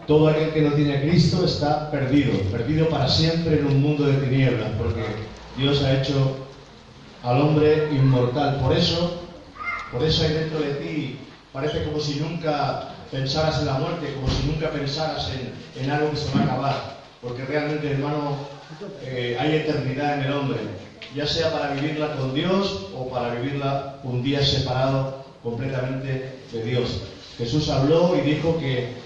todo aquel que no tiene a Cristo está perdido, perdido para siempre en un mundo de tinieblas, porque Dios ha hecho al hombre inmortal. Por eso hay dentro de ti, parece como si nunca pensaras en la muerte, como si nunca pensaras en algo que se va a acabar, porque realmente, hermano, hay eternidad en el hombre, ya sea para vivirla con Dios o para vivirla un día separado completamente de Dios. Jesús habló y dijo que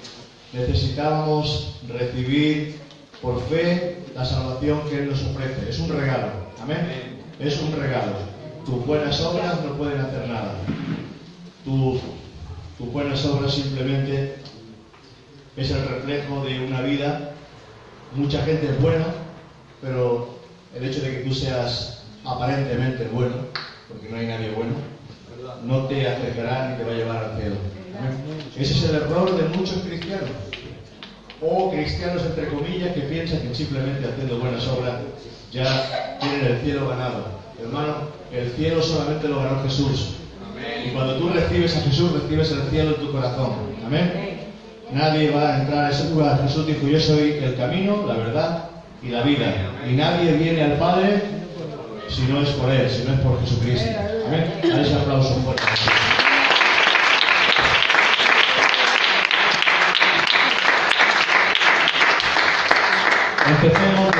necesitábamos recibir por fe la salvación que Él nos ofrece. Es un regalo, amén. Es un regalo. Tus buenas obras no pueden hacer nada. Tus buenas obras simplemente es el reflejo de una vida. Mucha gente es buena, pero el hecho de que tú seas aparentemente bueno, porque no hay nadie bueno, no te acercará ni te va a llevar al cielo. Ese es el error de muchos cristianos, o cristianos entre comillas, que piensan que simplemente haciendo buenas obras ya tienen el cielo ganado. Hermano, el cielo solamente lo ganó Jesús. Y cuando tú recibes a Jesús, recibes el cielo en tu corazón. Amén. Nadie va a entrar a ese lugar. Jesús dijo: yo soy el camino, la verdad y la vida. Y nadie viene al Padre si no es por Él, si no es por Jesucristo. Amén. Dale ese aplauso fuerte. Empecemos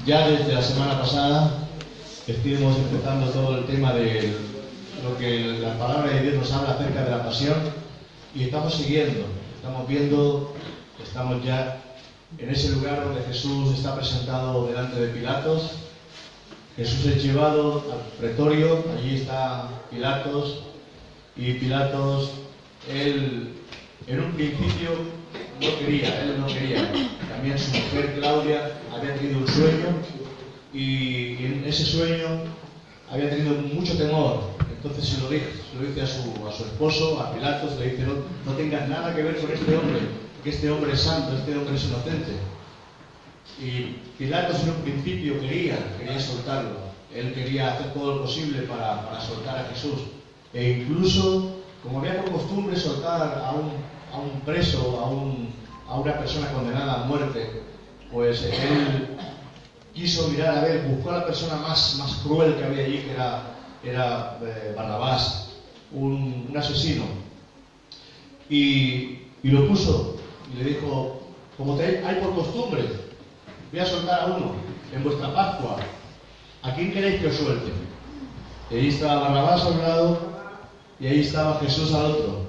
desde la semana pasada. Estuvimos empezando todo el tema de lo que la palabra de Dios nos habla acerca de la pasión, y estamos siguiendo, estamos viendo, estamos ya en ese lugar donde Jesús está presentado delante de Pilatos. Jesús es llevado al pretorio, allí está Pilatos, y Pilatos, él en un principio él no quería. También su mujer Claudia había tenido un sueño, y en ese sueño había tenido mucho temor. Entonces se lo dice a su esposo, a Pilatos, le dice: no tengas nada que ver con este hombre, porque este hombre es santo, este hombre es inocente. Y Pilatos en un principio quería soltarlo. Él quería hacer todo lo posible para soltar a Jesús. E incluso, como había por costumbre soltar a un preso, a una persona condenada a muerte, pues él quiso mirar a ver, buscó a la persona más cruel que había allí, que era Barrabás, un asesino, y lo puso y le dijo: como hay por costumbre, voy a soltar a uno en vuestra Pascua, ¿a quién queréis que os suelte? Y ahí estaba Barrabás a un lado y ahí estaba Jesús al otro.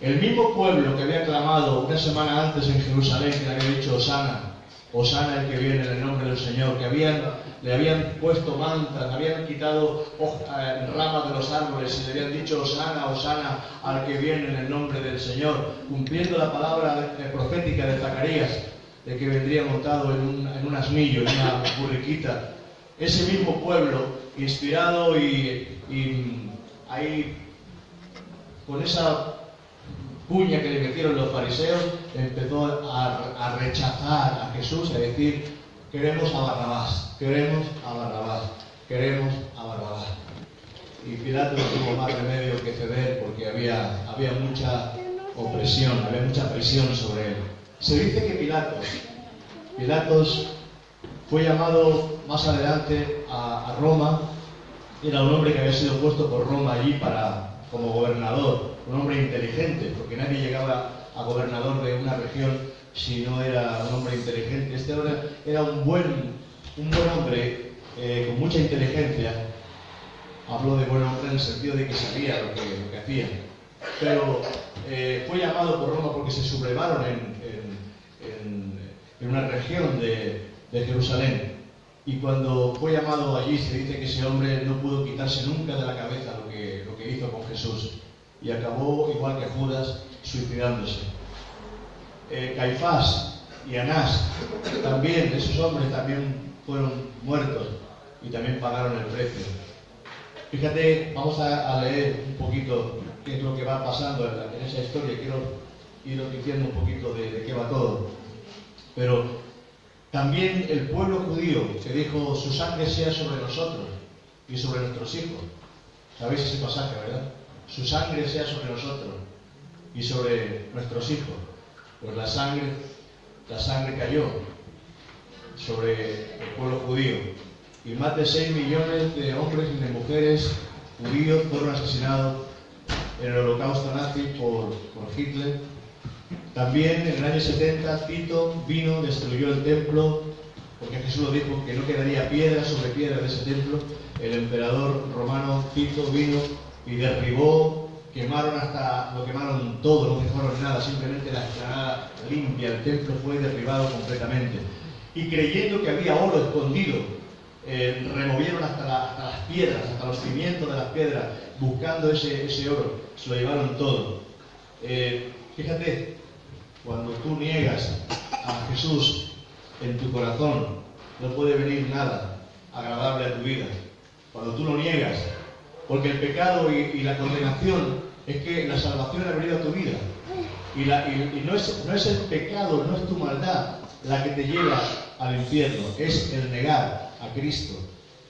El mismo pueblo que había clamado una semana antes en Jerusalén, que le había dicho: Hosana, Hosana el que viene en el nombre del Señor, que le habían puesto mantas, habían quitado ramas de los árboles y le habían dicho: Hosana, Hosana al que viene en el nombre del Señor, cumpliendo la palabra profética de Zacarías, de que vendría montado en un asnillo, en una burriquita. Ese mismo pueblo, inspirado y ahí con esa puña que le metieron los fariseos, empezó a rechazar a Jesús, a decir: queremos a Barrabás, queremos a Barrabás, queremos a Barrabás. Y Pilato no tuvo más remedio que ceder, porque había mucha opresión, había mucha presión sobre él. Se dice que Pilatos fue llamado más adelante a Roma. Era un hombre que había sido puesto por Roma allí como gobernador, un hombre inteligente, porque nadie llegaba a gobernador de una región si no era un hombre inteligente. Este hombre era un buen hombre con mucha inteligencia. Hablo de buen hombre en el sentido de que sabía lo que hacía. Pero fue llamado por Roma porque se sublevaron en una región de Jerusalén. Y cuando fue llamado allí, se dice que ese hombre no pudo quitarse nunca de la cabeza lo que hizo con Jesús, y acabó, igual que Judas, suicidándose. Caifás y Anás, también, esos hombres también fueron muertos y también pagaron el precio. Fíjate, vamos a leer un poquito qué es lo que va pasando en esa historia. Quiero ir diciendo un poquito de qué va todo. Pero también el pueblo judío que dijo: su sangre sea sobre nosotros y sobre nuestros hijos. ¿Sabéis ese pasaje, verdad? Su sangre sea sobre nosotros y sobre nuestros hijos. pues la sangre cayó sobre el pueblo judío y más de 6 millones de hombres y de mujeres judíos fueron asesinados en el holocausto nazi por Hitler. También en el año 70 Tito vino, destruyó el templo, porque Jesús lo dijo que no quedaría piedra sobre piedra de ese templo. El emperador romano Tito vino y derribó, lo quemaron todo, no dejaron nada, simplemente la explanada limpia, el templo fue derribado completamente. Y creyendo que había oro escondido, removieron hasta las piedras, hasta los cimientos de las piedras, buscando ese oro, se lo llevaron todo. Fíjate, cuando tú niegas a Jesús en tu corazón, no puede venir nada agradable a tu vida. Cuando tú lo niegas, porque el pecado y la condenación es que la salvación ha venido a tu vida. Y no es el pecado, no es tu maldad la que te lleva al infierno, es el negar a Cristo.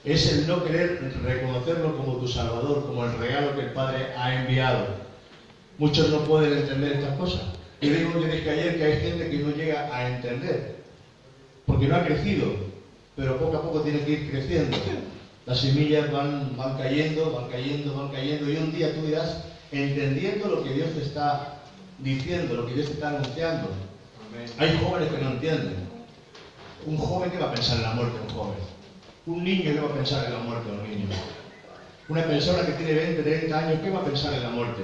Es el no querer reconocerlo como tu Salvador, como el regalo que el Padre ha enviado. Muchos no pueden entender estas cosas. Yo dije ayer que hay gente que no llega a entender, porque no ha crecido, pero poco a poco tiene que ir creciendo. Las semillas van cayendo, y un día tú dirás, entendiendo lo que Dios te está diciendo, lo que Dios te está anunciando. Hay jóvenes que no entienden. Un joven que va a pensar en la muerte de un joven. Un niño que va a pensar en la muerte de un niño. Una persona que tiene 20, 30 años, ¿qué va a pensar en la muerte?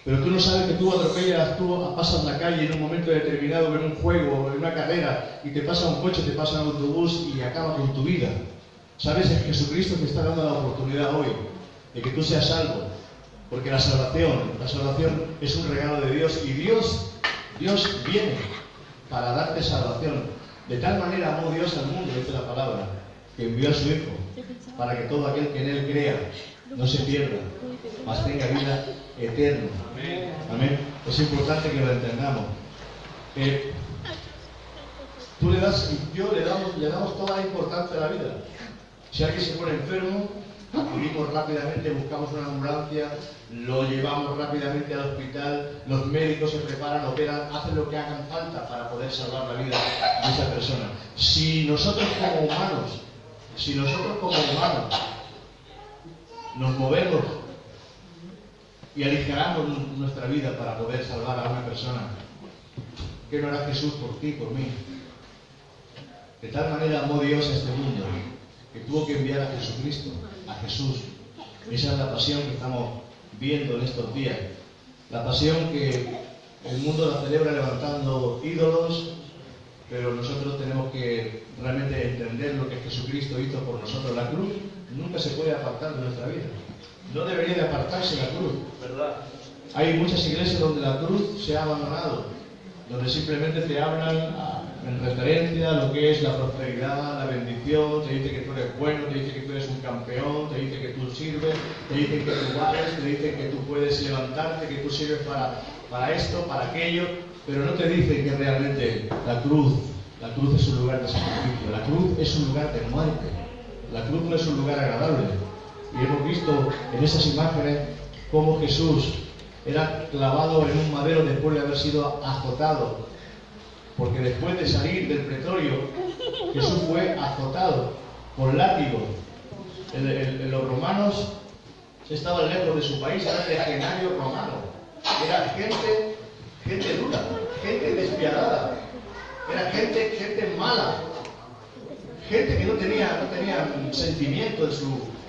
Pero tú no sabes que tú atropellas, tú pasas la calle en un momento determinado, en un juego, en una carrera, y te pasa un coche, te pasa un autobús y acaba con tu vida. ¿Sabes? Es Jesucristo te está dando la oportunidad hoy de que tú seas salvo. Porque la salvación es un regalo de Dios, y Dios viene para darte salvación. De tal manera amó Dios al mundo, dice la palabra, que envió a su Hijo, para que todo aquel que en Él crea no se pierda, mas tenga vida eterna. Amén. Es importante que lo entendamos. Tú le das, y yo le damos toda la importancia a la vida. Si alguien se pone enfermo, acudimos rápidamente, buscamos una ambulancia, lo llevamos rápidamente al hospital, los médicos se preparan, operan, hacen lo que hagan falta para poder salvar la vida de esa persona. Si nosotros como humanos nos movemos y aligeramos nuestra vida para poder salvar a una persona, ¿qué no hará Jesús por ti, por mí? De tal manera amó Dios a este mundo, que tuvo que enviar a Jesucristo, a Jesús. Esa es la pasión que estamos viendo en estos días. La pasión que el mundo la celebra levantando ídolos, pero nosotros tenemos que realmente entender lo que Jesucristo hizo por nosotros. La cruz nunca se puede apartar de nuestra vida. No debería de apartarse la cruz, ¿verdad? Hay muchas iglesias donde la cruz se ha abandonado, donde simplemente te hablan en referencia a lo que es la prosperidad, la bendición, te dice que tú eres bueno, te dice que tú eres un campeón, te dice que tú sirves, te dicen que tú vales, te dicen que tú puedes levantarte, que tú sirves para esto, para aquello, pero no te dicen que realmente la cruz es un lugar de sacrificio, la cruz es un lugar de muerte, la cruz no es un lugar agradable. Y hemos visto en esas imágenes cómo Jesús era clavado en un madero después de haber sido azotado. Porque después de salir del pretorio, Jesús fue azotado con látigo. Los romanos estaban lejos de su país, eran legionarios romanos. Era gente dura, gente despiadada. Era gente mala. Gente que no tenía sentimiento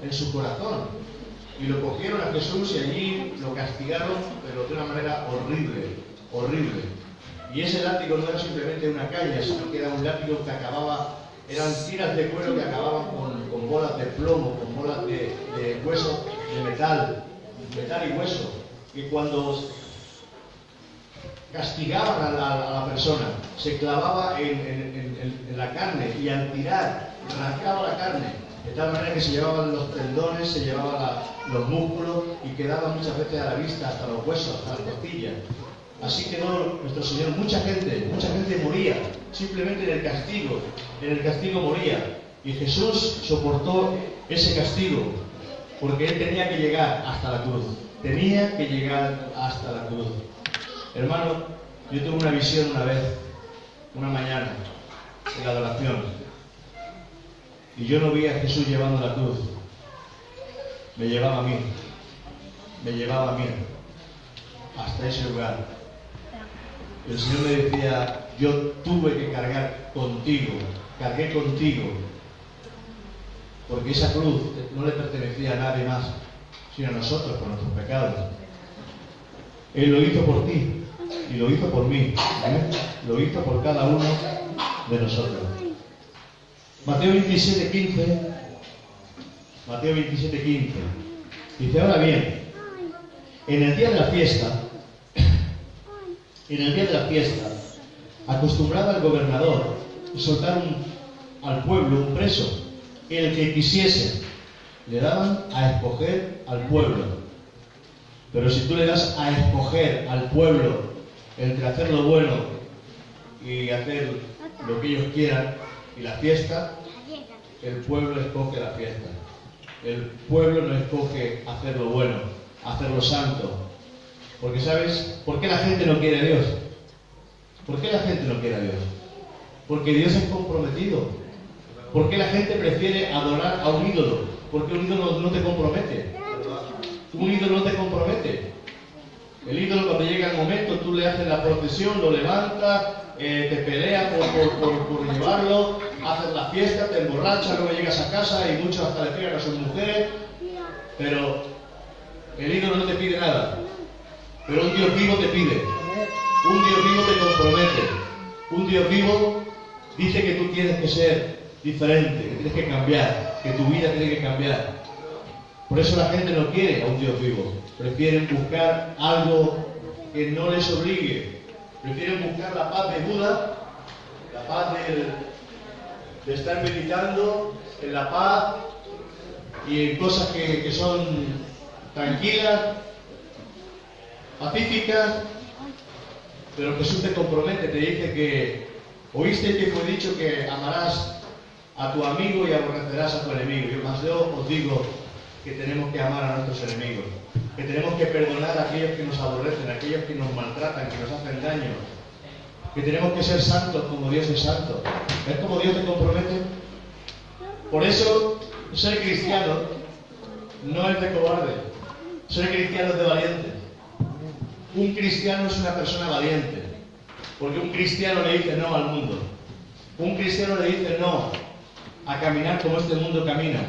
en su corazón. Y lo cogieron a Jesús y allí lo castigaron, pero de una manera horrible. Y ese látigo no era simplemente una caña, sino que era un látigo que eran tiras de cuero que acababan con bolas de plomo, con bolas de hueso, de metal y hueso. Y cuando castigaban a la persona, se clavaba en la carne, y al tirar, arrancaba la carne, de tal manera que se llevaban los tendones, se llevaban los músculos, y quedaban muchas veces a la vista hasta los huesos, hasta las costillas. Así quedó nuestro Señor. Mucha gente moría, simplemente en el castigo moría. Y Jesús soportó ese castigo, porque Él tenía que llegar hasta la cruz. Hermano, Yo tuve una visión una vez, una mañana, en la adoración, y yo no vi a Jesús llevando la cruz. Me llevaba a mí, hasta ese lugar. El Señor me decía, yo tuve que cargué contigo, porque esa cruz no le pertenecía a nadie más, sino a nosotros, por nuestros pecados. Él lo hizo por ti, y lo hizo por mí, lo hizo por cada uno de nosotros. Mateo 27:15 dice, ahora bien, en el día de la fiesta, acostumbraba el gobernador soltar al pueblo un preso, el que quisiese. Le daban a escoger al pueblo. Pero si tú le das a escoger al pueblo entre hacer lo bueno y hacer lo que ellos quieran y la fiesta, el pueblo escoge la fiesta. El pueblo no escoge hacer lo bueno, hacer lo santo. Porque ¿sabes por qué la gente no quiere a Dios? ¿Por qué la gente no quiere a Dios? Porque Dios es comprometido. ¿Por qué la gente prefiere adorar a un ídolo? Porque un ídolo no te compromete. Un ídolo no te compromete. El ídolo, cuando llega el momento, tú le haces la procesión, lo levantas, te peleas por llevarlo, haces la fiesta, te emborrachas, luego llegas a casa y muchos hasta le pegan a sus mujeres. Pero el ídolo no te pide nada. Pero un Dios vivo te pide. Un Dios vivo te compromete. Un Dios vivo dice que tú tienes que ser diferente, que tienes que cambiar, que tu vida tiene que cambiar. Por eso la gente no quiere a un Dios vivo. Prefieren buscar algo que no les obligue. Prefieren buscar la paz de Buda, la paz de estar meditando, en la paz y en cosas que son tranquilas, pacíficas. Pero Jesús te compromete, te dice que oíste que fue dicho que amarás a tu amigo y aborrecerás a tu enemigo. Yo os digo que tenemos que amar a nuestros enemigos, que tenemos que perdonar a aquellos que nos aborrecen, a aquellos que nos maltratan, que nos hacen daño, que tenemos que ser santos como Dios es santo. ¿Ves cómo Dios te compromete? Por eso, ser cristiano no es de cobarde, ser cristiano es de valiente. Un cristiano es una persona valiente, porque un cristiano le dice no al mundo. Un cristiano le dice no a caminar como este mundo camina.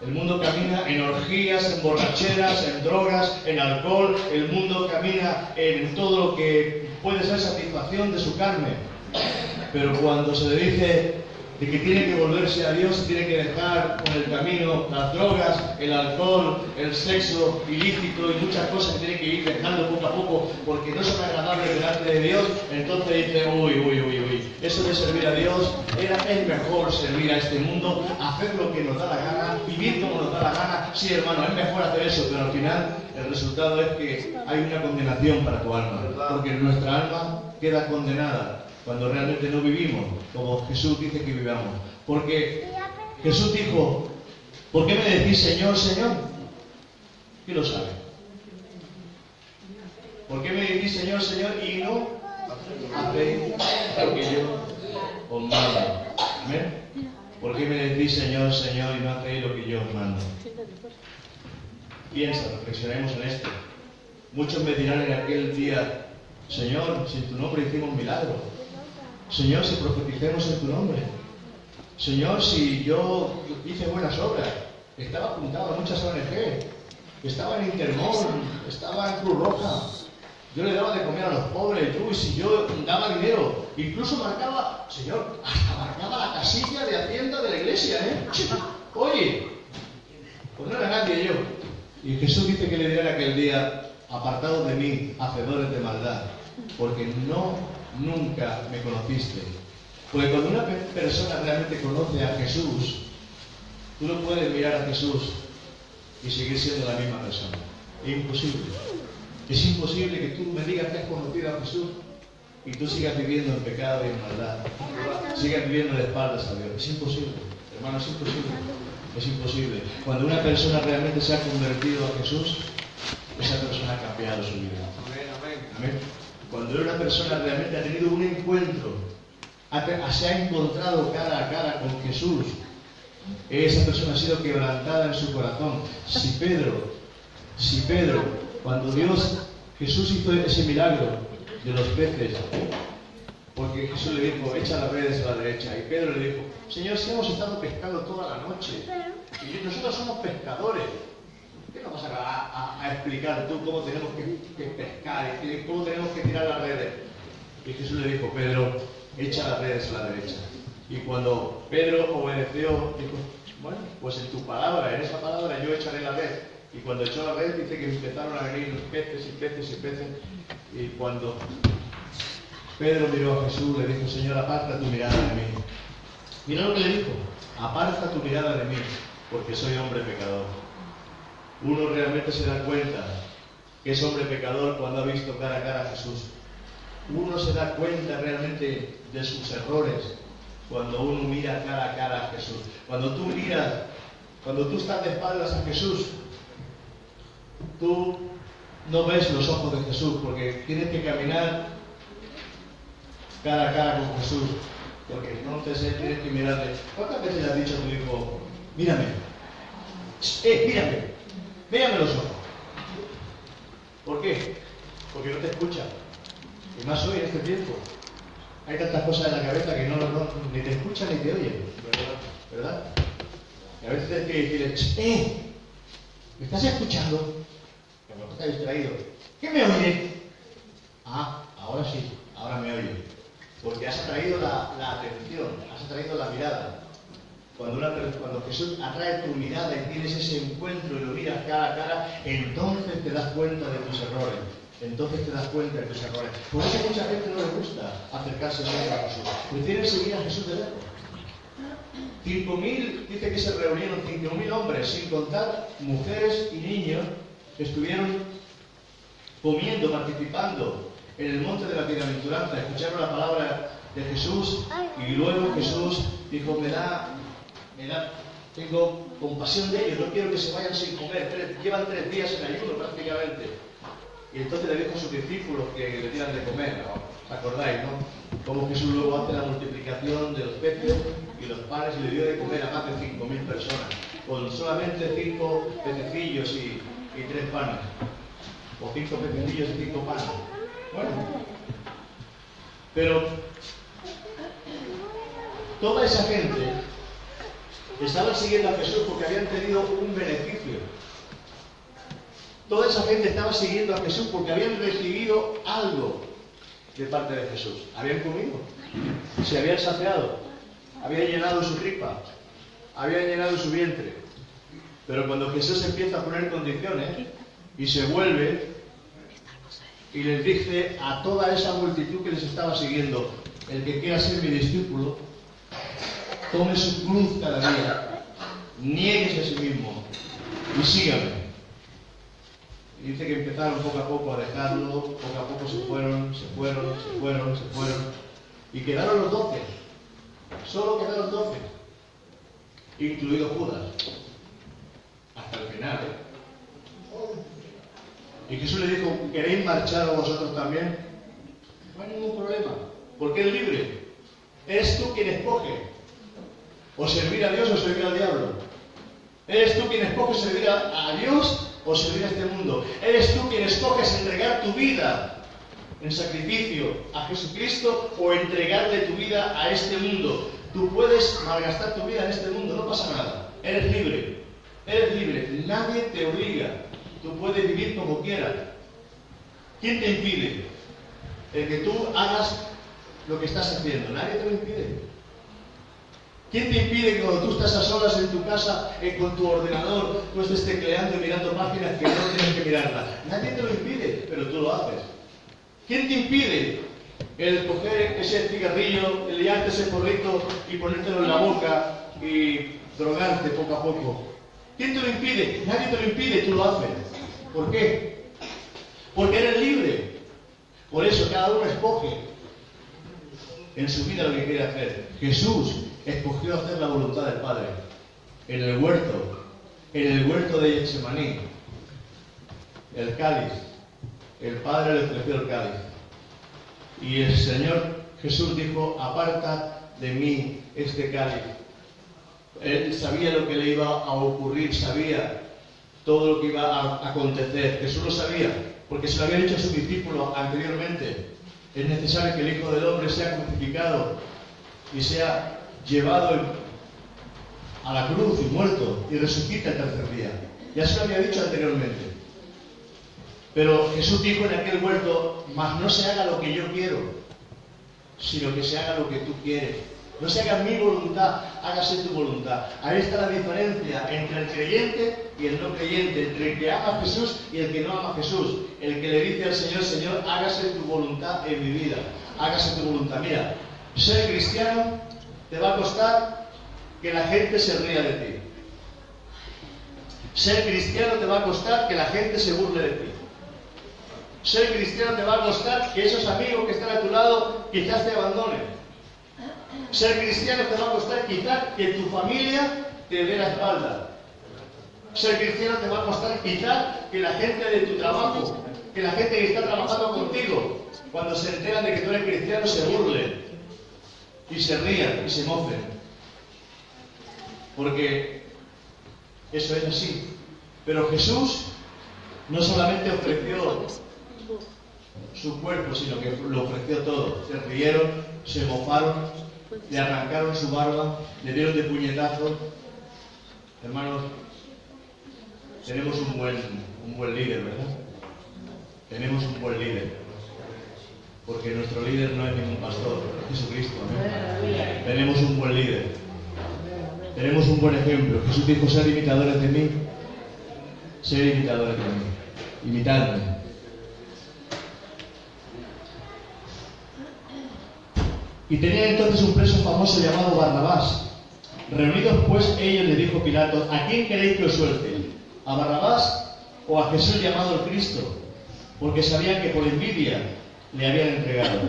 El mundo camina en orgías, en borracheras, en drogas, en alcohol. El mundo camina en todo lo que puede ser satisfacción de su carne. Pero cuando se le dice de que tiene que volverse a Dios, tiene que dejar con el camino las drogas, el alcohol, el sexo ilícito y muchas cosas que tiene que ir dejando poco a poco porque no son agradables delante de Dios, entonces dice, uy, eso de servir a Dios es mejor servir a este mundo, hacer lo que nos da la gana, vivir como nos da la gana. Sí, hermano, es mejor hacer eso, pero al final el resultado es que hay una condenación para tu alma, porque nuestra alma queda condenada cuando realmente no vivimos como Jesús dice que vivamos. Porque Jesús dijo, ¿por qué me decís Señor, Señor? ¿Quién lo sabe? ¿Por qué me decís Señor, Señor y no hacéis lo que yo os mando? ¿Amén? ¿Por qué me decís Señor, Señor y no hacéis lo que yo os mando? Piensa, reflexionemos en esto. Muchos me dirán en aquel día, Señor, si en tu nombre hicimos milagros. Señor, si profeticemos en tu nombre. Señor, si yo hice buenas obras. Estaba apuntado a muchas ONG. Estaba en Intermón, estaba en Cruz Roja. Yo le daba de comer a los pobres. Y si yo daba dinero, incluso marcaba, Señor, hasta marcaba la casilla de Hacienda de la iglesia, Oye, pues no era nadie yo. Y Jesús dice que le dirá aquel día, apartados de mí, hacedores de maldad, porque nunca me conociste. Porque cuando una persona realmente conoce a Jesús, tú no puedes mirar a Jesús y seguir siendo la misma persona. Es imposible. Es imposible que tú me digas que has conocido a Jesús y tú sigas viviendo en pecado y en maldad. Sigas viviendo de espaldas a Dios. Es imposible. Hermano, es imposible. Es imposible. Cuando una persona realmente se ha convertido a Jesús, esa persona ha cambiado su vida. Amén. Cuando una persona realmente ha tenido un encuentro, se ha encontrado cara a cara con Jesús, esa persona ha sido quebrantada en su corazón. Si Pedro, cuando Jesús hizo ese milagro de los peces, porque Jesús le dijo, echa las redes a la derecha, y Pedro le dijo, Señor, si hemos estado pescando toda la noche, y nosotros somos pescadores, ¿qué nos vas a explicar tú cómo tenemos que pescar y cómo tenemos que tirar las redes? Y Jesús le dijo, Pedro, echa las redes a la derecha. Y cuando Pedro obedeció, dijo, bueno, pues en tu palabra, en esa palabra yo echaré la red. Y cuando echó la red, dice que empezaron a venir los peces y peces y peces. Y cuando Pedro miró a Jesús, le dijo, Señor, aparta tu mirada de mí. Mira lo que le dijo, aparta tu mirada de mí, porque soy hombre pecador. Uno realmente se da cuenta que es hombre pecador cuando ha visto cara a cara a Jesús. Uno se da cuenta realmente de sus errores cuando uno mira cara a cara a Jesús. Cuando tú estás de espaldas a Jesús, tú no ves los ojos de Jesús porque tienes que caminar cara a cara con Jesús. Porque entonces él tienes que mirarle. ¿Cuántas veces le has dicho a tu hijo, mírame? Mírame los ojos? ¿Por qué? Porque no te escucha. Y más hoy en este tiempo. Hay tantas cosas en la cabeza que ni te escuchan ni te oyen. ¿Verdad? Y a veces tienes que decirle, ¿me estás escuchando? Que me está distraído. ¿Qué me oye? Ah, ahora sí, ahora me oye. Porque has atraído la atención, has atraído la mirada. Cuando Jesús atrae tu mirada y tienes ese encuentro y lo miras cara a cara, entonces te das cuenta de tus errores. Por eso a mucha gente no le gusta acercarse más a Jesús. Prefieren seguir a Jesús de lejos. 5.000, dice que se reunieron 5.000 hombres, sin contar mujeres y niños, que estuvieron comiendo, participando en el monte de la bienaventuranza, escucharon la palabra de Jesús y luego Jesús dijo, tengo compasión de ellos, no quiero que se vayan sin comer, llevan 3 días en ayuno prácticamente. Y entonces le dijo a sus discípulos que le dieran de comer, ¿no? ¿Os acordáis, no? Cómo Jesús luego hace la multiplicación de los peces y los panes y le dio de comer a más de 5.000 personas, con solamente 5 pececillos y 3 panes. O 5 pececillos y 5 panes. Bueno, pero toda esa gente estaban siguiendo a Jesús porque habían tenido un beneficio. Toda esa gente estaba siguiendo a Jesús porque habían recibido algo de parte de Jesús. Habían comido, se habían saciado, habían llenado su tripa, habían llenado su vientre. Pero cuando Jesús empieza a poner condiciones y se vuelve y les dice a toda esa multitud que les estaba siguiendo, el que quiera ser mi discípulo, tome su cruz cada día, niéguese a sí mismo y sígame. Y dice que empezaron poco a poco a dejarlo, poco a poco se fueron, y quedaron los 12. Solo quedaron 12, incluido Judas, hasta el final. Y Jesús le dijo, ¿queréis marcharos vosotros también? No hay ningún problema, porque es libre. Eres tú quien escoge o servir a Dios o servir al diablo. Eres tú quien escoge servir a Dios o servir a este mundo. Eres tú quien escoges entregar tu vida en sacrificio a Jesucristo o entregarle tu vida a este mundo. Tú puedes malgastar tu vida en este mundo, no pasa nada. Eres libre, nadie te obliga. Tú puedes vivir como quieras. ¿Quién te impide? El que tú hagas lo que estás haciendo. Nadie te lo impide. ¿Quién te impide que cuando tú estás a solas en tu casa, con tu ordenador, tú estés tecleando y mirando páginas que no tienes que mirarlas? Nadie te lo impide, pero tú lo haces. ¿Quién te impide el coger ese cigarrillo, el liarte ese porrito y ponértelo en la boca y drogarte poco a poco? ¿Quién te lo impide? Nadie te lo impide, tú lo haces. ¿Por qué? Porque eres libre. Por eso cada uno escoge en su vida lo que quiere hacer. Jesús escogió hacer la voluntad del Padre en el huerto de Getsemaní. El cáliz, el Padre le ofreció el cáliz. Y el Señor Jesús dijo: aparta de mí este cáliz. Él sabía lo que le iba a ocurrir, sabía todo lo que iba a acontecer. Jesús lo sabía, porque se lo había dicho a sus discípulos anteriormente. Es necesario que el Hijo del Hombre sea crucificado y sea llevado a la cruz y muerto y resucite el tercer día. Ya se lo había dicho anteriormente. Pero Jesús dijo en aquel huerto: mas no se haga lo que yo quiero, sino que se haga lo que tú quieres. No se haga mi voluntad, hágase tu voluntad. Ahí está la diferencia entre el creyente y el no creyente, entre el que ama a Jesús y el que no ama a Jesús. El que le dice al Señor: Señor, hágase tu voluntad en mi vida, hágase tu voluntad. Mira, ser cristiano te va a costar que la gente se ría de ti. Ser cristiano te va a costar que la gente se burle de ti. Ser cristiano te va a costar que esos amigos que están a tu lado quizás te abandonen. Ser cristiano te va a costar quizás que tu familia te dé la espalda. Ser cristiano te va a costar quizás que la gente de tu trabajo, que la gente que está trabajando contigo, cuando se enteran de que tú eres cristiano, se burlen y se rían y se mofen. Porque eso es así. Pero Jesús no solamente ofreció su cuerpo, sino que lo ofreció todo. Se rieron, se mofaron, le arrancaron su barba, le dieron de puñetazos. Hermanos, tenemos un buen líder, ¿verdad? Tenemos un buen líder. Porque nuestro líder no es ningún pastor, es Jesucristo, ¿no? Tenemos un buen líder. Tenemos un buen ejemplo. Jesús dijo: ser imitadores de mí, ser imitadores de mí, imitadme. Y tenía entonces un preso famoso llamado Barrabás. Reunidos pues ellos, le dijo Pilato: ¿a quién queréis que os suelte? ¿A Barrabás o a Jesús llamado el Cristo? Porque sabían que por envidia le habían entregado.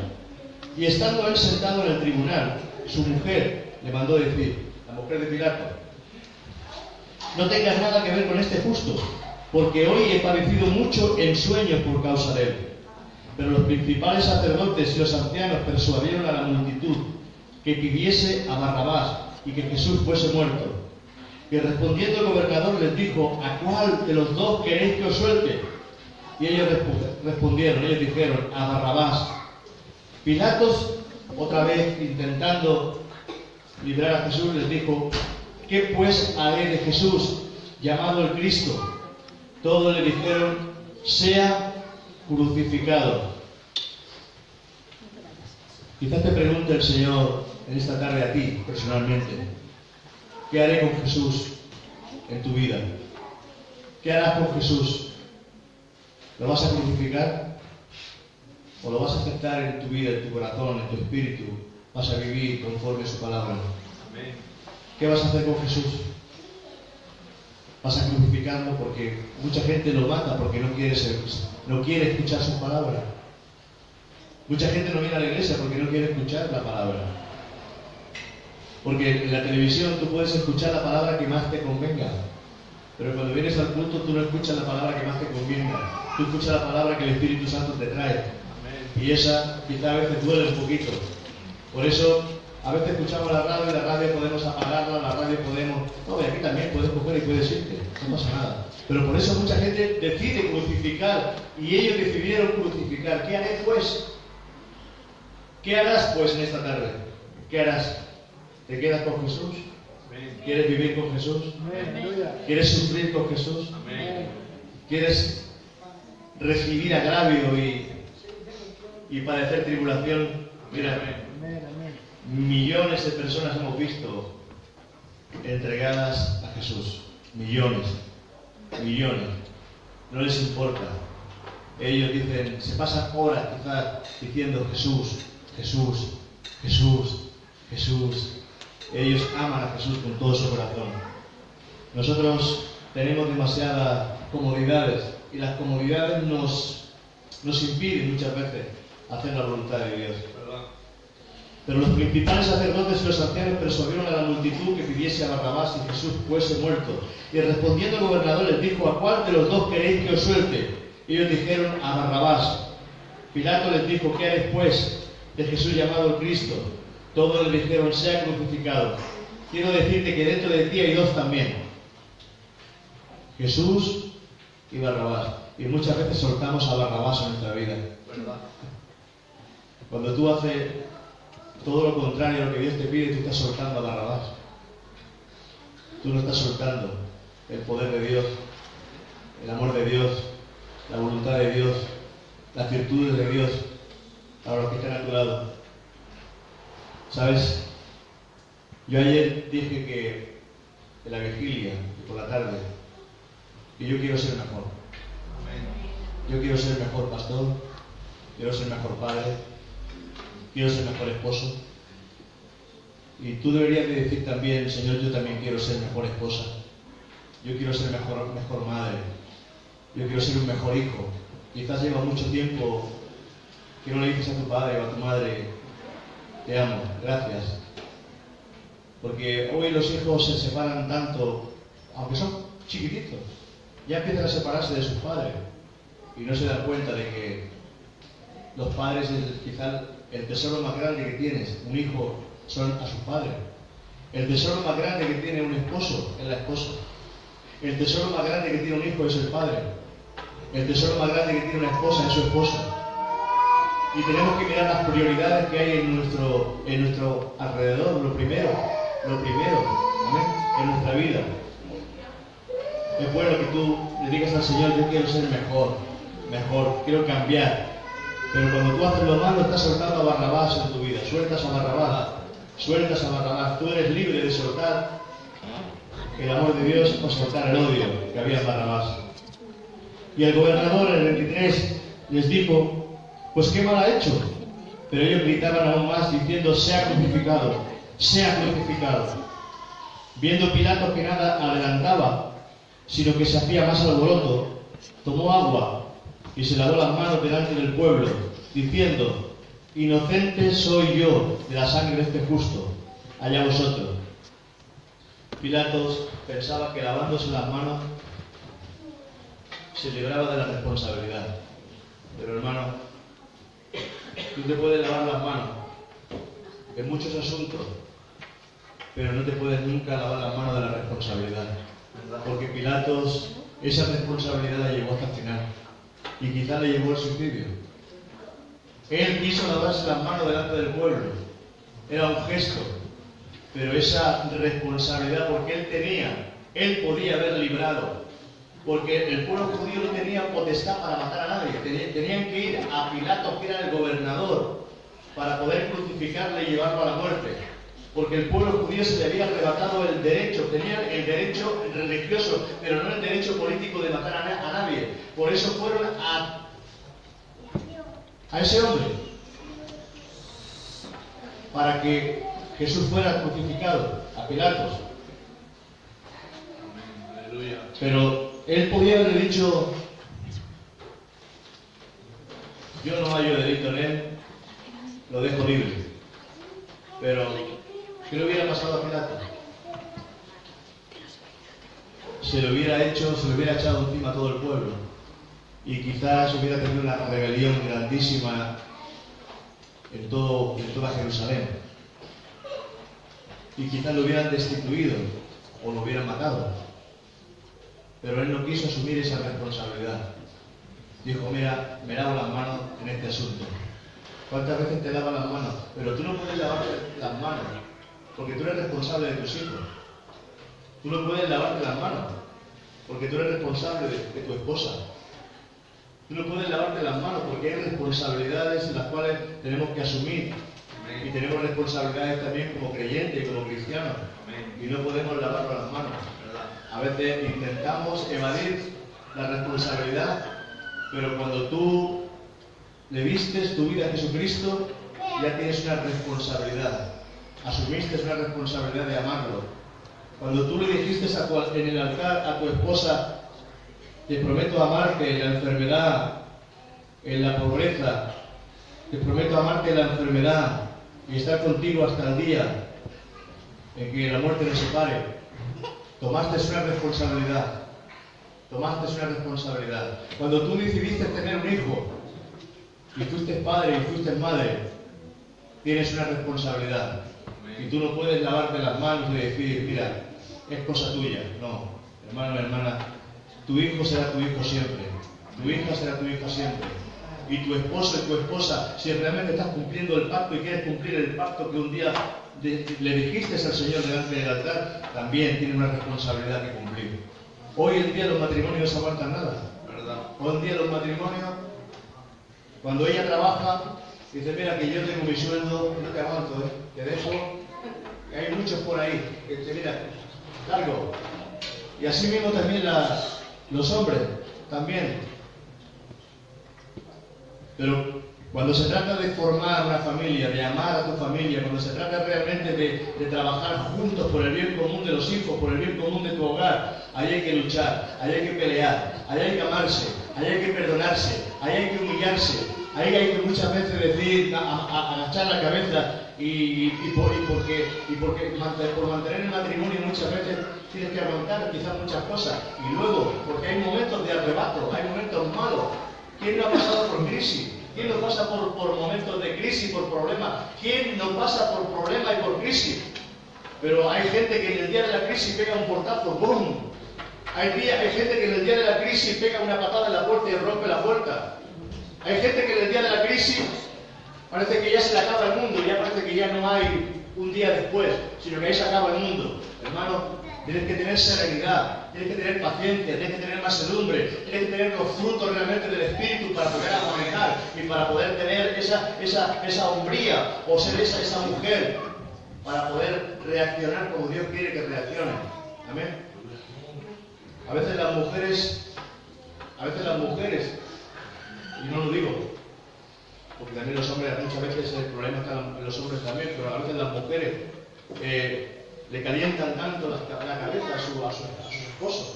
Y estando él sentado en el tribunal, su mujer le mandó decir, la mujer de Pilato: no tengas nada que ver con este justo, porque hoy he padecido mucho en sueños por causa de él. Pero los principales sacerdotes y los ancianos persuadieron a la multitud que pidiese a Barrabás y que Jesús fuese muerto. Y respondiendo el gobernador les dijo: ¿a cuál de los dos queréis que os suelte? Y ellos respondieron, ellos dijeron: a Barrabás. Pilatos, otra vez intentando librar a Jesús, les dijo: ¿qué pues haré de Jesús, llamado el Cristo? Todos le dijeron: sea crucificado. Quizás te pregunte el Señor en esta tarde a ti personalmente: ¿qué haré con Jesús en tu vida? ¿Qué harás con Jesús? ¿Lo vas a crucificar? ¿O lo vas a aceptar en tu vida, en tu corazón, en tu espíritu? ¿Vas a vivir conforme a su palabra? Amén. ¿Qué vas a hacer con Jesús? ¿Vas a crucificarlo? Porque mucha gente lo mata porque no quiere escuchar su palabra. Mucha gente no viene a la iglesia porque no quiere escuchar la palabra. Porque en la televisión tú puedes escuchar la palabra que más te convenga. Pero cuando vienes al culto tú no escuchas la palabra que más te convenga. Tú escuchas la palabra que el Espíritu Santo te trae. Amén. Y esa quizá a veces duele un poquito. Por eso a veces escuchamos la radio podemos apagarla, la radio podemos... No, y aquí también puedes coger y puedes irte, no pasa nada. Pero por eso mucha gente decide crucificar, y ellos decidieron crucificar. ¿Qué haré pues? ¿Qué harás pues en esta tarde? ¿Qué harás? ¿Te quedas. con Jesús? ¿Quieres vivir con Jesús? ¿Quieres sufrir con Jesús? ¿Quieres recibir agravio y padecer tribulación? Mira, millones de personas hemos visto entregadas a Jesús. Millones. No les importa. Ellos dicen, se pasan horas quizás diciendo Jesús, Jesús, Jesús, Jesús. Ellos aman a Jesús con todo su corazón. Nosotros tenemos demasiadas comodidades y las comodidades nos impiden muchas veces hacer la voluntad de Dios. Pero los principales sacerdotes y los ancianos persuadieron a la multitud que pidiese a Barrabás y Jesús fuese muerto. Y respondiendo el gobernador les dijo: ¿a cuál de los dos queréis que os suelte? Y ellos dijeron: a Barrabás. Pilato les dijo: ¿qué haréis pues de Jesús llamado el Cristo? Todos le dijeron: sea crucificado. Quiero decirte que dentro de ti hay dos también: Jesús y Barrabás. Y muchas veces soltamos a Barrabás en nuestra vida, ¿verdad? Cuando tú haces todo lo contrario a lo que Dios te pide, tú estás soltando a Barrabás. Tú no estás soltando el poder de Dios, el amor de Dios, la voluntad de Dios, las virtudes de Dios para los que están a tu lado. ¿Sabes? Yo ayer dije que en la vigilia y por la tarde, que yo quiero ser mejor. Yo quiero ser mejor pastor, quiero ser mejor padre, quiero ser mejor esposo. Y tú deberías de decir también: Señor, yo también quiero ser mejor esposa. Yo quiero ser mejor madre. Yo quiero ser un mejor hijo. Quizás lleva mucho tiempo que no le dices a tu padre o a tu madre: te amo, gracias. Porque hoy los hijos se separan tanto, aunque son chiquititos, ya empiezan a separarse de sus padres y no se dan cuenta de que los padres es quizás el tesoro más grande que tienes. Un hijo son a sus padres. El tesoro más grande que tiene un esposo es la esposa. El tesoro más grande que tiene un hijo es el padre. El tesoro más grande que tiene una esposa es su esposa. Y tenemos que mirar las prioridades que hay en nuestro alrededor, lo primero, ¿amén? En nuestra vida. Es bueno que tú le digas al Señor: yo quiero ser mejor, quiero cambiar. Pero cuando tú haces lo malo, estás soltando a Barrabás en tu vida. Sueltas a Barrabás. Tú eres libre de soltar el amor de Dios o soltar el odio que había en Barrabás. Y el gobernador, en el 23, les dijo: pues qué mal ha hecho. Pero ellos gritaban aún más diciendo: sea crucificado, sea crucificado. Viendo Pilato que nada adelantaba, sino que se hacía más alboroto, tomó agua y se lavó las manos delante del pueblo, diciendo: inocente soy yo de la sangre de este justo, allá vosotros. Pilatos pensaba que lavándose las manos se libraba de la responsabilidad. Pero hermano, tú te puedes lavar las manos en muchos asuntos, pero no te puedes nunca lavar las manos de la responsabilidad. Porque Pilatos esa responsabilidad la llevó hasta el final. Y quizá le llevó al suicidio. Él quiso lavarse las manos delante del pueblo. Era un gesto. Pero esa responsabilidad, porque él podía haber librado. Porque el pueblo judío no tenía potestad para matar a nadie. Tenían que ir a Pilato, que era el gobernador, para poder crucificarle y llevarlo a la muerte. Porque el pueblo judío se le había arrebatado el derecho. Tenían el derecho religioso, pero no el derecho político de matar a nadie. Por eso fueron a ese hombre, para que Jesús fuera crucificado, a Pilatos. Aleluya. Pero él podía haberle dicho: yo no hallo delito en él, lo dejo libre. Pero ¿qué le hubiera pasado a Pilato? Se lo hubiera echado encima a todo el pueblo. Y quizás hubiera tenido una rebelión grandísima en toda Jerusalén. Y quizás lo hubieran destituido o lo hubieran matado. Pero él no quiso asumir esa responsabilidad. Dijo: mira, me lavo las manos en este asunto. ¿Cuántas veces te lavas las manos? Pero tú no puedes lavarte las manos, porque tú eres responsable de tus hijos. Tú no puedes lavarte las manos, porque tú eres responsable de tu esposa. Tú no puedes lavarte las manos, porque hay responsabilidades en las cuales tenemos que asumir. Y tenemos responsabilidades también como creyentes y como cristianos. Y no podemos lavarnos las manos. A veces intentamos evadir la responsabilidad, pero cuando tú le vistes tu vida a Jesucristo, ya tienes una responsabilidad. Asumiste una responsabilidad de amarlo. Cuando tú le dijiste en el altar a tu esposa: te prometo amarte en la enfermedad, en la pobreza, te prometo amarte en la enfermedad y estar contigo hasta el día en que la muerte nos separe, tomaste una responsabilidad. Cuando tú decidiste tener un hijo, y fuiste padre y fuiste madre, tienes una responsabilidad. Y tú no puedes lavarte las manos y decir, mira, es cosa tuya. No, hermano, hermana, tu hijo será tu hijo siempre. Tu hija será tu hija siempre. Y tu esposo y tu esposa, si realmente estás cumpliendo el pacto y quieres cumplir el pacto que un día le dijiste al Señor delante del altar, también tiene una responsabilidad que cumplir. Hoy en día los matrimonios no se aguantan nada, ¿verdad? Hoy en día los matrimonios, cuando ella trabaja, dice, mira que yo tengo mi sueldo, no te aguanto, te dejo. Hay muchos por ahí que te mira, largo. Y así mismo también los hombres, también. Pero cuando se trata de formar una familia, de amar a tu familia, cuando se trata realmente de trabajar juntos por el bien común de los hijos, por el bien común de tu hogar, ahí hay que luchar, ahí hay que pelear, ahí hay que amarse, ahí hay que perdonarse, ahí hay que humillarse, ahí hay que muchas veces decir, agachar la cabeza por mantener el matrimonio muchas veces tienes que aguantar quizás muchas cosas. Y luego, porque hay momentos de arrebato, hay momentos malos. ¿Quién no ha pasado por crisis? ¿Quién no pasa por momentos de crisis, por problemas? ¿Quién no pasa por problemas y por crisis? Pero hay gente que en el día de la crisis pega un portazo, ¡bum! Hay gente que en el día de la crisis pega una patada en la puerta y rompe la puerta. Hay gente que en el día de la crisis parece que ya se le acaba el mundo, ya parece que ya no hay un día después, sino que ahí se acaba el mundo. Hermano, tienes que tener serenidad, tienes que tener paciencia, tienes que tener mansedumbre, tienes que tener los frutos realmente del Espíritu para poder aguantar y para poder tener esa hombría o ser esa mujer para poder reaccionar como Dios quiere que reaccione. Amén. A veces las mujeres, y no lo digo, porque también los hombres, muchas veces el problema está en los hombres también, pero a veces las mujeres le calientan tanto la cabeza a sus esposos,